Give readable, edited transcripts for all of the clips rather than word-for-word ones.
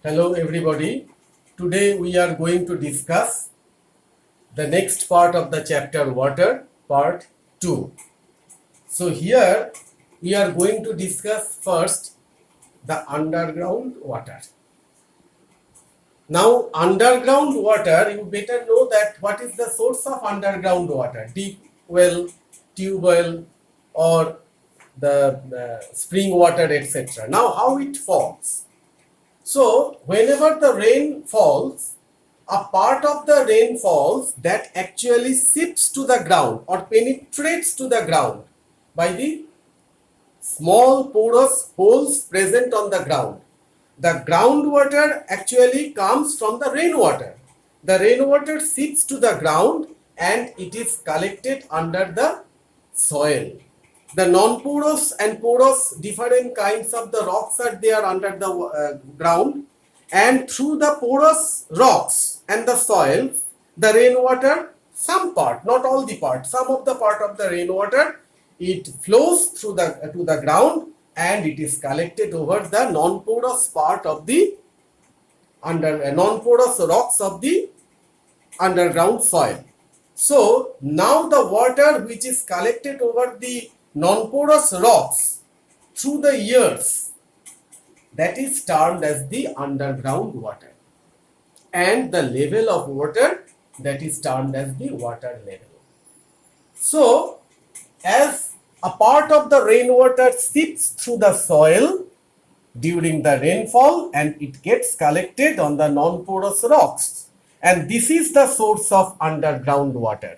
Hello everybody. Today we are going to discuss the next part of the chapter water, part 2. So here we are going to discuss first the underground water. Now underground water, you better know that what is the source of underground water, deep well, tube well, or the spring water, etc. Now how it forms. So, whenever the rain falls, a part of the rain falls that actually seeps to the ground or penetrates to the ground by the small porous holes present on the ground. The groundwater actually comes from the rainwater. The rainwater seeps to the ground and it is collected under the soil. The non-porous and porous different kinds of the rocks are there under the ground, and through the porous rocks and the soil, the rainwater, some part, not all the part, some of the part of the rainwater, it flows through the to the ground and it is collected over the non-porous part of the non-porous rocks of the underground soil. So now the water which is collected over the non-porous rocks through the years, that is termed as the underground water, and the level of water, that is termed as the water level. So as a part of the rainwater seeps through the soil during the rainfall and it gets collected on the non-porous rocks, and this is the source of underground water.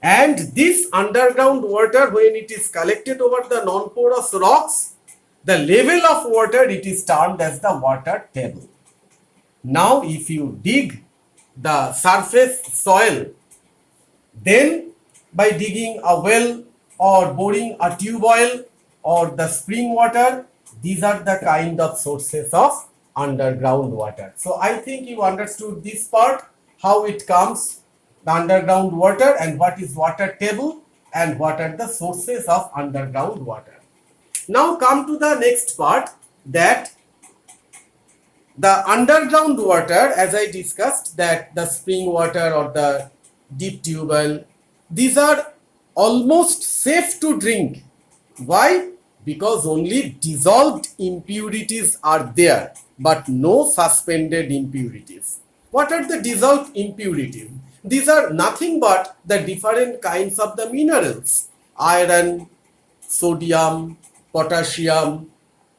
And this underground water, when it is collected over the non-porous rocks, the level of water, it is termed as the water table. Now if you dig the surface soil, then by digging a well or boring a tube well or the spring water, these are the kind of sources of underground water. So I think you understood this part, how it comes, the underground water, and what is water table and what are the sources of underground water. Now come to the next part, that the underground water, as I discussed, that the spring water or the deep tube well, these are almost safe to drink. Why? Because only dissolved impurities are there, but no suspended impurities. What are the dissolved impurities? These are nothing but the different kinds of the minerals: iron, sodium, potassium.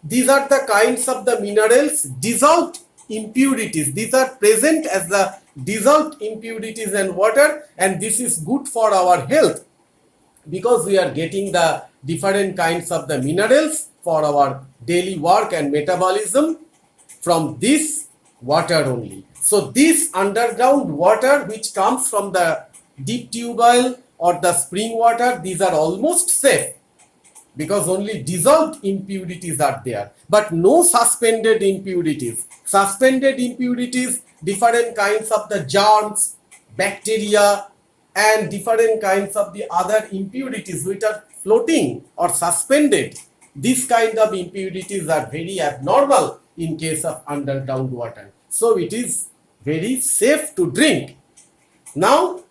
These are the kinds of the minerals, dissolved impurities. These are present as the dissolved impurities in water, and this is good for our health because we are getting the different kinds of the minerals for our daily work and metabolism from this water only. So this underground water which comes from the deep tube well or the spring water, these are almost safe because only dissolved impurities are there, but no suspended impurities. Suspended impurities, different kinds of the germs, bacteria, and different kinds of the other impurities which are floating or suspended. These kind of impurities are very abnormal in case of underground water. So it is very safe to drink. Now,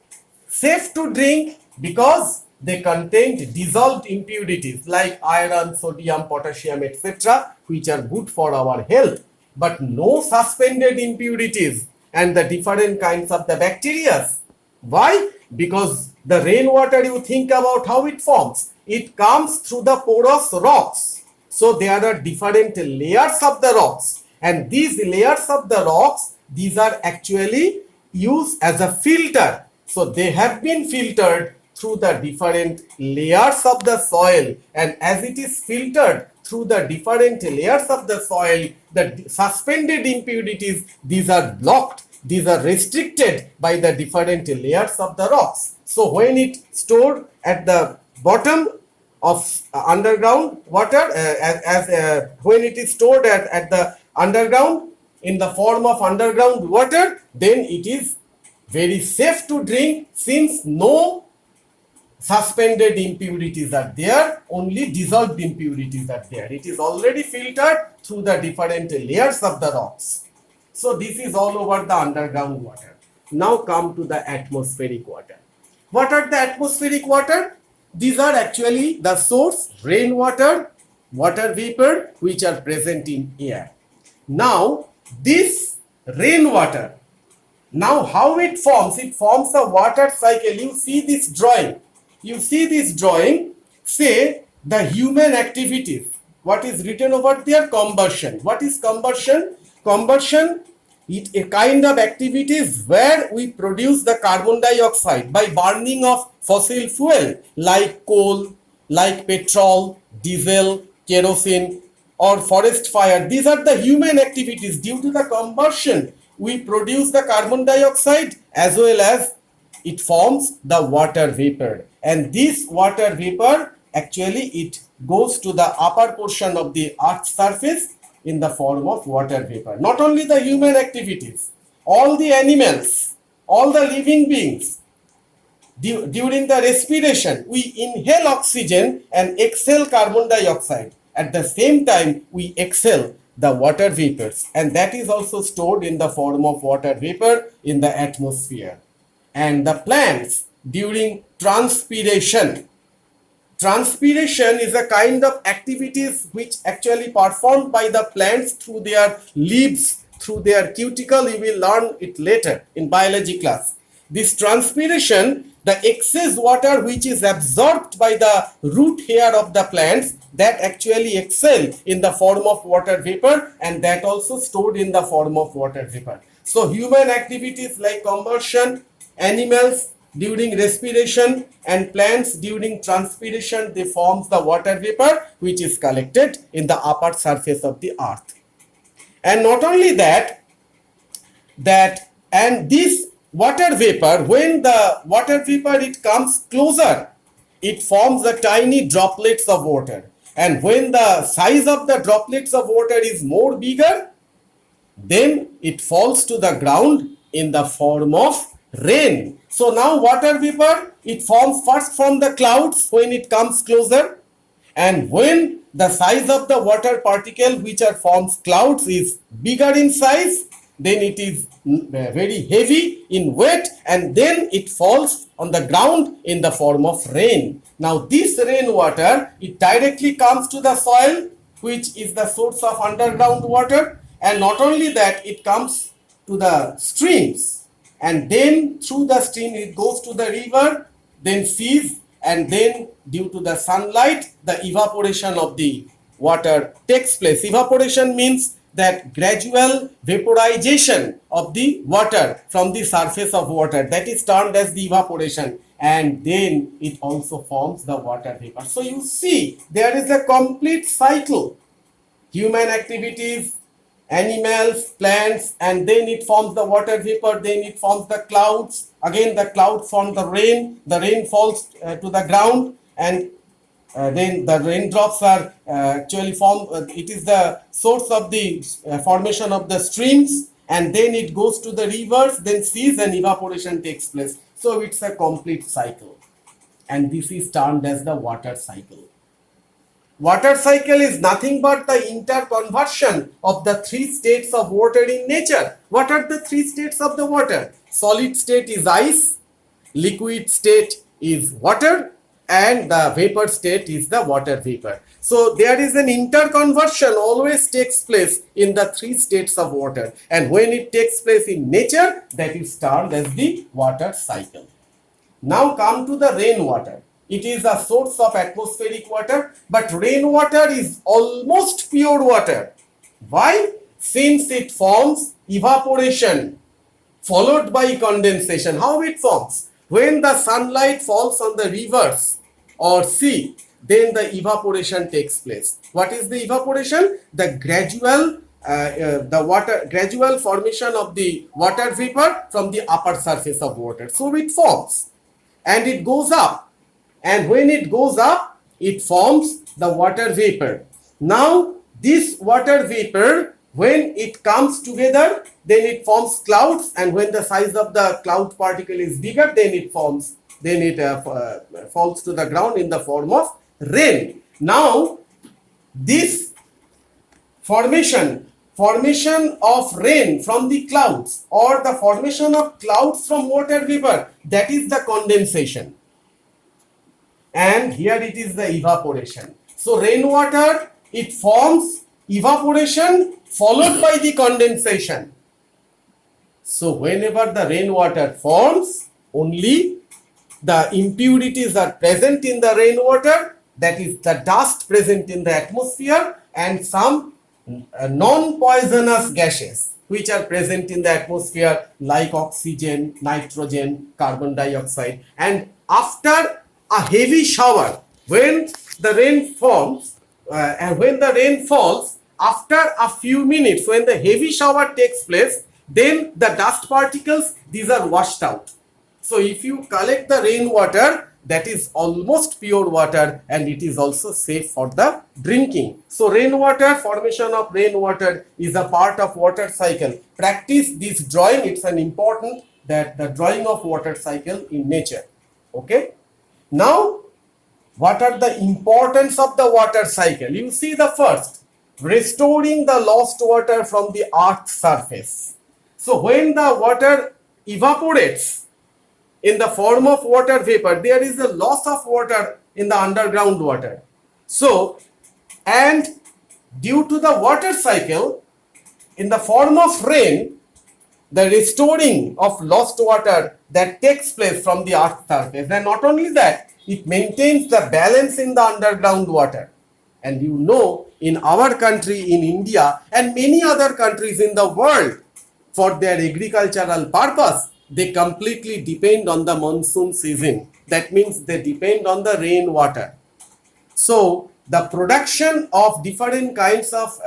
safe to drink because they contain dissolved impurities like iron, sodium, potassium, etc., which are good for our health, but no suspended impurities and the different kinds of the bacteria. Why? Because the rainwater, you think about how it forms. It comes through the porous rocks. So there are different layers of the rocks, and these layers of the rocks, these are actually used as a filter. So they have been filtered through the different layers of the soil, and as it is filtered through the different layers of the soil, the suspended impurities, these are blocked, these are restricted by the different layers of the rocks. So when it stored at the bottom of underground water, when it is stored at the underground in the form of underground water, then it is very safe to drink since no suspended impurities are there, only dissolved impurities are there. It is already filtered through the different layers of the rocks. So this is all over the underground water. Now come to the atmospheric water. What are the atmospheric water? These are actually the source rainwater, water vapor which are present in air. Now this rainwater, now how it forms? It forms a water cycle. You see this drawing. You see this drawing. Say the human activities. What is written over there? Combustion. What is combustion? Combustion is a kind of activities where we produce the carbon dioxide by burning of fossil fuel like coal, like petrol, diesel, kerosene, or forest fire. These are the human activities. Due to the combustion, we produce the carbon dioxide as well as it forms the water vapor. And this water vapor actually it goes to the upper portion of the earth's surface in the form of water vapor. Not only the human activities, all the animals, all the living beings, during the respiration, we inhale oxygen and exhale carbon dioxide. At the same time, we exhale the water vapors, and that is also stored in the form of water vapor in the atmosphere. And the plants during transpiration. Transpiration is a kind of activities which actually performed by the plants through their leaves, through their cuticle. You will learn it later in biology class. This transpiration, the excess water which is absorbed by the root hair of the plants, that actually exhale in the form of water vapor, and that also stored in the form of water vapor. So human activities like combustion, animals during respiration, and plants during transpiration, they forms the water vapor which is collected in the upper surface of the earth. And not only that, and this water vapor, when the water vapor it comes closer, it forms the tiny droplets of water. And when the size of the droplets of water is more bigger, then it falls to the ground in the form of rain. So now water vapor, it forms first from the clouds when it comes closer, and when the size of the water particle which are forms clouds is bigger in size, then it is very heavy in weight, and then it falls on the ground in the form of rain. Now this rainwater, it directly comes to the soil, which is the source of underground water, and not only that, it comes to the streams, and then through the stream it goes to the river, then seas, and then due to the sunlight, the evaporation of the water takes place. Evaporation means that gradual vaporization of the water from the surface of water, that is termed as the evaporation, and then it also forms the water vapor. So you see there is a complete cycle: human activities, animals, plants, and then it forms the water vapor, then it forms the clouds, again the clouds form the rain falls to the ground, and then the raindrops are actually formed, it is the source of the formation of the streams, and then it goes to the rivers, then seas, and evaporation takes place. So it's a complete cycle, and this is termed as the water cycle. Water cycle is nothing but the interconversion of the three states of water in nature. What are the three states of the water? Solid state is ice, liquid state is water, and the vapor state is the water vapor. So there is an interconversion always takes place in the three states of water, and when it takes place in nature, that is termed as the water cycle. Now come to the rainwater. It is a source of atmospheric water, but rainwater is almost pure water. Why? Since it forms evaporation followed by condensation. How it forms? When the sunlight falls on the rivers or sea, then the evaporation takes place. What is the evaporation? The gradual formation of the water vapor from the upper surface of water. So it forms and it goes up, and when it goes up, it forms the water vapor. Now this water vapor, when it comes together, then it forms clouds, and when the size of the cloud particle is bigger, then it falls to the ground in the form of rain. Now this formation formation of rain from the clouds or the formation of clouds from water vapor, that is the condensation. And here it is the evaporation. So rainwater, it forms evaporation followed by the condensation. So whenever the rainwater forms, only the impurities are present in the rainwater, that is the dust present in the atmosphere, and some non-poisonous gases which are present in the atmosphere like oxygen, nitrogen, carbon dioxide. And after a heavy shower, when the rain falls, after a few minutes, when the heavy shower takes place, then the dust particles, these are washed out. So if you collect the rainwater, that is almost pure water, and it is also safe for the drinking. So rainwater, formation of rainwater is a part of water cycle. Practice this drawing. It's an important, that the drawing of water cycle in nature. Okay. Now, what are the importance of the water cycle? You see the first, restoring the lost water from the earth's surface. So when the water evaporates in the form of water vapor, there is a loss of water in the underground water. So, and due to the water cycle, in the form of rain, the restoring of lost water that takes place from the earth's surface. And not only that, it maintains the balance in the underground water. And you know, in our country, in India, and many other countries in the world, for their agricultural purpose, they completely depend on the monsoon season. That means they depend on the rainwater. So the production of different kinds of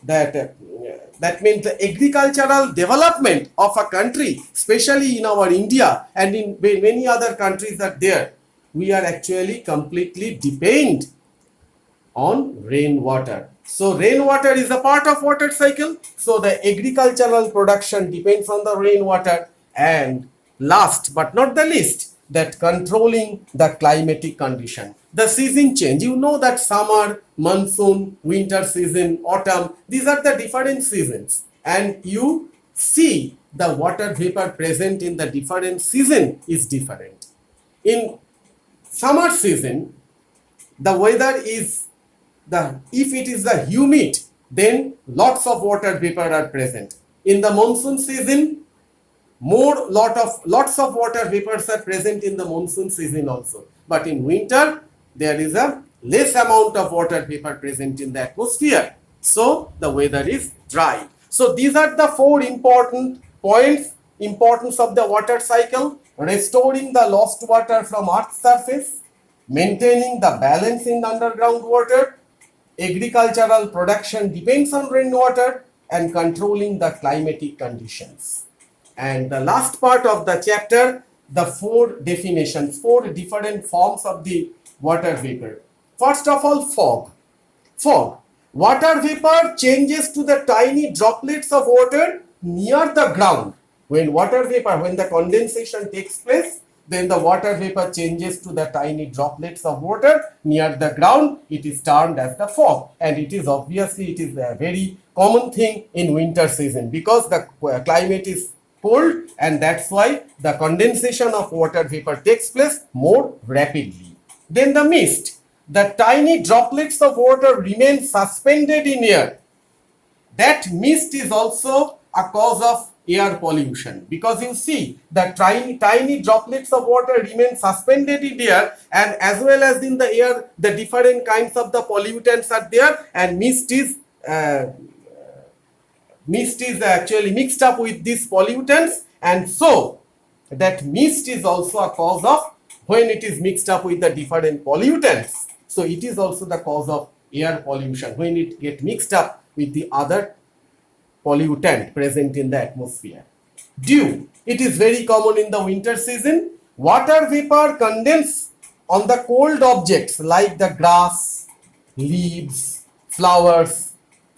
that means the agricultural development of a country, especially in our India and in many other countries are there, we are actually completely depend on rainwater. So rainwater is a part of water cycle. So the agricultural production depends on the rainwater. And last but not the least, that controlling the climatic condition. The season change, you know that summer, monsoon, winter season, autumn, these are the different seasons. And you see the water vapor present in the different season is different. In summer season, the weather is if it is the humid, then lots of water vapor are present. In the monsoon season, lots of water vapors are present in the monsoon season also. But in winter, there is a less amount of water vapor present in the atmosphere. So the weather is dry. So these are the four important points. Importance of the water cycle: restoring the lost water from Earth's surface, maintaining the balance in underground water, agricultural production depends on rainwater, and controlling the climatic conditions. And the last part of the chapter, the four definitions, four different forms of the water vapor. First of all, fog. Fog. Water vapor changes to the tiny droplets of water near the ground. When the condensation takes place, then the water vapor changes to the tiny droplets of water near the ground. It is termed as the fog, and it is a very common thing in winter season because the climate is cold, and that's why the condensation of water vapor takes place more rapidly. Then the mist. The tiny droplets of water remain suspended in air. That mist is also a cause of air pollution, because you see the tiny droplets of water remain suspended in air, and as well as in the air the different kinds of the pollutants are there, and mist is actually mixed up with these pollutants, and so that mist is also a cause of, when it is mixed up with the different pollutants, so it is also the cause of air pollution when it gets mixed up with the other pollutant present in the atmosphere. Dew. It is very common in the winter season. Water vapor condenses on the cold objects like the grass, leaves, flowers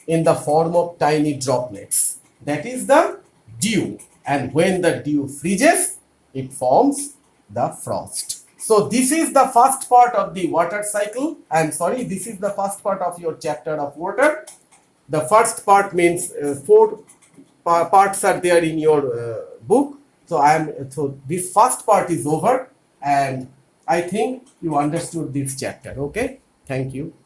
in the form of tiny droplets. That is the dew. And when the dew freezes, it forms the frost. So this is the first part of the water cycle. This is the first part of your chapter of water. The first part means four parts are there in your book. So this first part is over, and I think you understood this chapter. Okay, thank you.